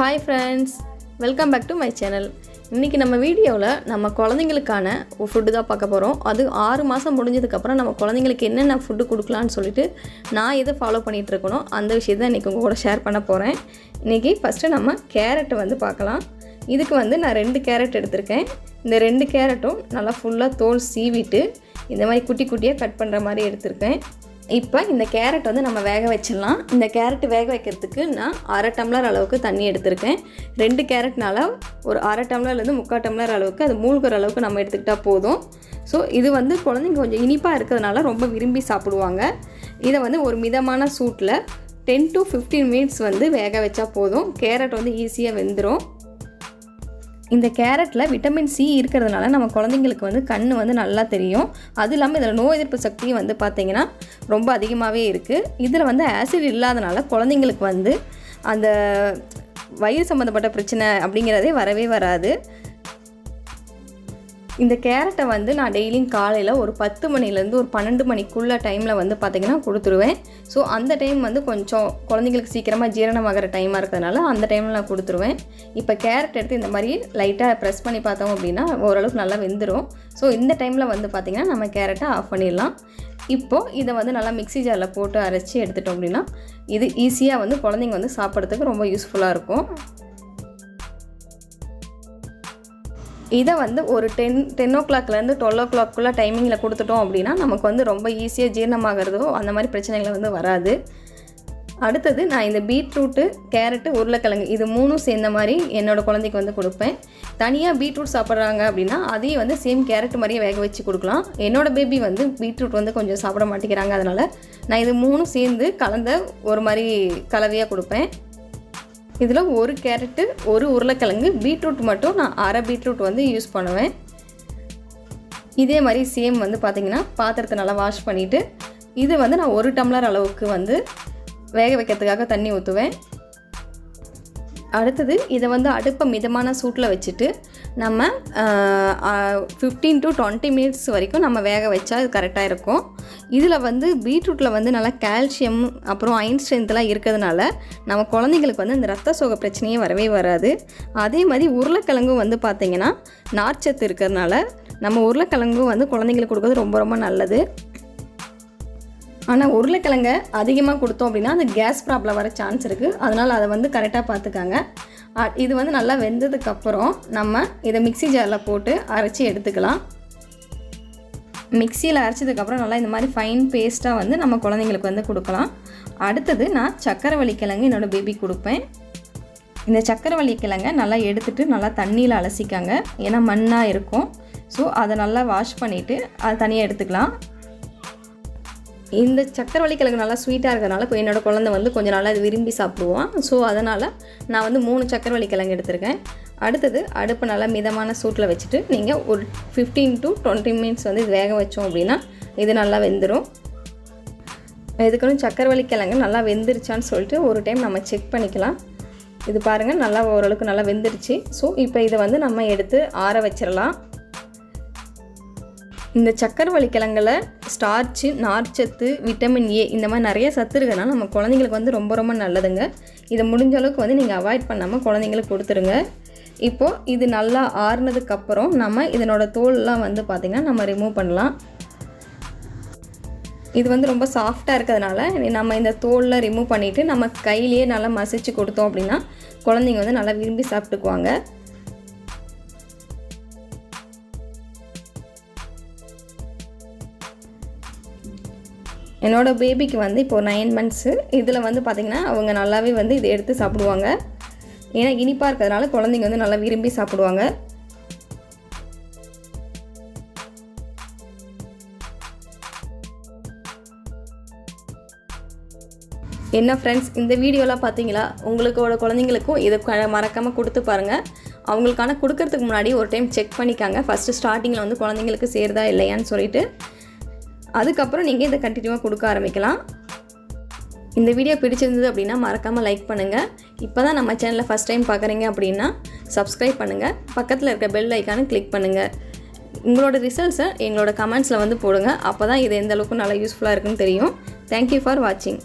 Hi friends, welcome back to my channel. இன்னைக்கு நம்ம வீடியோல நம்ம குழந்தைகளுக்கான ஃபுட் தான் பார்க்க போறோம். அது 6 மாசம் முடிஞ்சதுக்கு அப்புறம் நம்ம குழந்தைகளுக்கு என்னென்ன ஃபுட் கொடுக்கலாம்னு சொல்லிட்டு நான் இத ஃபாலோ பண்ணிட்டு இருக்கணும். அந்த விஷயத்தை இன்னைக்கு உங்க கூட ஷேர் பண்ண போறேன். இன்னைக்கு ஃபர்ஸ்ட் நம்ம கேரட் வந்து பார்க்கலாம். இதுக்கு வந்து நான் 2 கேரட் எடுத்துர்க்கேன். இந்த 2 கேரட்டும் நல்லா ஃபுல்லா தோல் சீவிட்டு இந்த மாதிரி குட்டி குட்டியா கட் பண்ற மாதிரி எடுத்துர்க்கேன். இப்போ இந்த கேரட் வந்து நம்ம வேக வச்சிடலாம். இந்த கேரட் வேக வைக்கிறதுக்கு நான் 1/2 டம்ளர் அளவுக்கு தண்ணி எடுத்துர்க்கேன். 2 கேரட்னால ஒரு 1/2 டம்ளர்லேருந்து 3/4 டம்ளர் அளவுக்கு அது மூழ்கிற அளவுக்கு நம்ம எடுத்துக்கிட்டா போதும். ஸோ இது வந்து குழந்தைங்க கொஞ்சம் இனிப்பாக இருக்கிறதுனால ரொம்ப விரும்பி சாப்பிடுவாங்க. இதை வந்து ஒரு மிதமான சூட்டில் 10 to 15 மினிட்ஸ் வந்து வேக வச்சா போதும். கேரட் வந்து ஈஸியாக வெந்துடும். இந்த கேரட்டில் விட்டமின் சி இருக்கிறதுனால நம்ம குழந்தைங்களுக்கு வந்து கண் வந்து நல்லா தெரியும். அது இல்லாமல் இதில் நோய் எதிர்ப்பு சக்தியும் வந்து பார்த்திங்கன்னா ரொம்ப அதிகமாகவே இருக்குது. இதில் வந்து ஆசிட் இல்லாதனால குழந்தைங்களுக்கு வந்து அந்த வயிறு சம்மந்தப்பட்ட பிரச்சனை அப்படிங்கிறதே வரவே வராது. இந்த கேரட்டை வந்து நான் டெய்லியும் காலையில் ஒரு 10 மணிலேருந்து ஒரு 12 மணிக்குள்ள டைமில் வந்து பார்த்திங்கன்னா கொடுத்துருவேன். ஸோ அந்த டைம் வந்து கொஞ்சம் குழந்தைங்களுக்கு சீக்கிரமாக ஜீரணமாகிற டைமாக இருக்கிறதுனால அந்த டைமில் நான் கொடுத்துருவேன். இப்போ கேரட் எடுத்து இந்த மாதிரி லைட்டாக ப்ரெஸ் பண்ணி பார்த்தோம் அப்படின்னா ஓரளவுக்கு நல்லா வெந்துடும். ஸோ இந்த டைமில் வந்து பார்த்திங்கன்னா நம்ம கேரட்டை ஆஃப் பண்ணிடலாம். இப்போது இதை வந்து நல்லா மிக்ஸி ஜாரில் போட்டு அரைச்சி எடுத்துட்டோம் அப்படின்னா இது ஈஸியாக வந்து குழந்தைங்க வந்து சாப்பிட்றதுக்கு ரொம்ப யூஸ்ஃபுல்லாக இருக்கும். இதை வந்து ஒரு 10 o'clockலேருந்து 12 o'clockக்குள்ள டைமிங்கில் கொடுத்துட்டோம் அப்படின்னா நமக்கு வந்து ரொம்ப ஈஸியாக ஜீரணமாகிறதோ அந்த மாதிரி பிரச்சனைகள் வந்து வராது. அடுத்தது நான் இந்த பீட்ரூட்டு, கேரட்டு, உருளைக்கிழங்கு இது 3 சேர்ந்த மாதிரி என்னோடய குழந்தைக்கு வந்து கொடுப்பேன். தனியாக பீட்ரூட் சாப்பிட்றாங்க அப்படின்னா அதையும் வந்து சேம் கேரட் மாதிரியே வேக வச்சு கொடுக்கலாம். என்னோடய பேபி வந்து பீட்ரூட் வந்து கொஞ்சம் சாப்பிட மாட்டேங்கிறாங்க. அதனால் நான் இது 3 சேர்ந்து கலந்த ஒரு மாதிரி கலவையாக கொடுப்பேன். இதில் ஒரு கேரட்டு, ஒரு உருளைக்கிழங்கு, பீட்ரூட் மட்டும் நான் அரை பீட்ரூட் வந்து யூஸ் பண்ணுவேன். இதே மாதிரி சேம் வந்து பார்த்திங்கன்னா பாத்திரத்தை நல்லா வாஷ் பண்ணிவிட்டு இது வந்து நான் 1 டம்ளர் அளவுக்கு வந்து வேக வைக்கிறதுக்காக தண்ணி ஊற்றுவேன். அடுத்தது இதை வந்து அடுப்பை மிதமான சூட்டில் வச்சுட்டு நம்ம 15 to 20 மினிட்ஸ் வரைக்கும் நம்ம வேக வச்சா இது கரெக்டாக இருக்கும். இதில் வந்து பீட்ரூட்டில் வந்து நல்லா கால்சியம் அப்புறம் அயன் ஸ்ட்ரென்த்லாம் இருக்கிறதுனால நம்ம குழந்தைங்களுக்கு வந்து இந்த ரத்த சோகை பிரச்சனையே வரவே வராது. அதே மாதிரி உருளைக்கிழங்கும் வந்து பார்த்திங்கன்னா நார்ச்சத்து இருக்கிறதுனால நம்ம உருளைக்கிழங்கும் வந்து குழந்தைங்களுக்கு கொடுக்குறது ரொம்ப ரொம்ப நல்லது. ஆனால் உருளைக்கிழங்கை அதிகமாக கொடுத்தோம் அப்படின்னா அந்த கேஸ் ப்ராப்ளம் வர சான்ஸ் இருக்குது. அதனால் அதை வந்து கரெக்டாக பார்த்துக்காங்க. இது வந்து நல்லா வெந்ததுக்கப்புறம் நம்ம இதை மிக்ஸி ஜாரில் போட்டு அரைச்சி எடுத்துக்கலாம். மிக்சியில் அரைச்சதுக்கப்புறம் நல்லா இந்த மாதிரி ஃபைன் பேஸ்ட்டாக வந்து நம்ம குழந்தைங்களுக்கு வந்து கொடுக்கலாம். அடுத்தது நான் சக்கரவள்ளி கிழங்கு என்னோடய பேபி கொடுப்பேன். இந்த சக்கரவள்ளி கிழங்கை நல்லா எடுத்துகிட்டு நல்லா தண்ணியில் அலசிக்காங்க. ஏன்னா மண்ணாக இருக்கும். ஸோ அதை நல்லா வாஷ் பண்ணிவிட்டு அதை தனியாக எடுத்துக்கலாம். இந்த சக்கரவள்ளி கிழங்கு நல்லா ஸ்வீட்டாக இருக்கிறதுனால என்னோடய குழந்தை வந்து கொஞ்சம் நல்லா அது விரும்பி சாப்பிடுவான். ஸோ அதனால் நான் வந்து 3 சக்கரவள்ளி கிழங்கு எடுத்துருக்கேன். அடுத்தது அடுப்பு நல்லா மிதமான சூட்டில் வச்சுட்டு நீங்கள் ஒரு 15 to 20 மினிட்ஸ் வந்து இது வேக வச்சோம் அப்படின்னா இது நல்லா வெந்துடும். இதுக்குன்னு சக்கரவள்ளி கிழங்கு நல்லா வெந்துருச்சான்னு சொல்லிட்டு ஒரு டைம் நம்ம செக் பண்ணிக்கலாம். இது பாருங்கள் நல்லா ஓரளவுக்கு நல்லா வெந்துருச்சு. ஸோ இப்போ இதை வந்து நம்ம எடுத்து ஆற வச்சிடலாம். இந்த சக்கரவள்ளி கிழங்குல ஸ்டார்ச்சு, நார்ச்சத்து, விட்டமின் ஏ இந்த மாதிரி நிறைய சத்து இருக்கிறதுனால நம்ம குழந்தைங்களுக்கு வந்து ரொம்ப ரொம்ப நல்லதுங்க. இதை முடிஞ்ச அளவுக்கு வந்து நீங்கள் அவாய்ட் பண்ணாமல் குழந்தைங்களுக்கு கொடுத்துருங்க. இப்போது இது நல்லா ஆறுனதுக்கப்புறம் நம்ம இதனோட தோல்லாம் வந்து பார்த்திங்கன்னா நம்ம ரிமூவ் பண்ணலாம். இது வந்து ரொம்ப சாஃப்டாக இருக்கிறதுனால நம்ம இந்த தோலில் ரிமூவ் பண்ணிவிட்டு நம்ம கையிலேயே நல்லா மசிச்சு கொடுத்தோம் அப்படின்னா குழந்தைங்க வந்து நல்லா விரும்பி சாப்பிட்டுக்குவாங்க. என்னோடய பேபிக்கு வந்து இப்போது 9 months. இதில் வந்து பார்த்திங்கன்னா அவங்க நல்லாவே வந்து இதை எடுத்து சாப்பிடுவாங்க. ஏன்னா இனிப்பாக இருக்கிறதுனால குழந்தைங்க வந்து நல்லா விரும்பி சாப்பிடுவாங்க. என்ன ஃப்ரெண்ட்ஸ், இந்த வீடியோலாம் பார்த்தீங்களா? உங்களுக்கோட குழந்தைங்களுக்கும் இதை மறக்காமல் கொடுத்து பாருங்கள். அவங்களுக்கான கொடுக்கறதுக்கு முன்னாடி ஒரு டைம் செக் பண்ணிக்காங்க. ஃபஸ்ட்டு ஸ்டார்டிங்கில் வந்து குழந்தைங்களுக்கு சேருதா இல்லையான்னு சொல்லிட்டு அதுக்கப்புறம் நீங்கள் இதை கண்டினியூவாக கொடுக்க ஆரம்பிக்கலாம். இந்த வீடியோ பிடிச்சிருந்தது அப்படின்னா மறக்காமல் லைக் பண்ணுங்கள். இப்போ தான் நம்ம சேனலை ஃபஸ்ட் டைம் பார்க்குறீங்க அப்படின்னா சப்ஸ்கிரைப் பண்ணுங்கள். பக்கத்தில் இருக்க பெல் ஐக்கானை கிளிக் பண்ணுங்கள். உங்களோட ரிசல்ட்ஸை எங்களோட கமெண்ட்ஸில் வந்து போடுங்க. அப்போ தான் இது எந்த அளவுக்கு நல்லா யூஸ்ஃபுல்லாக இருக்குன்னு தெரியும். தேங்க்யூ ஃபார் வாட்சிங்.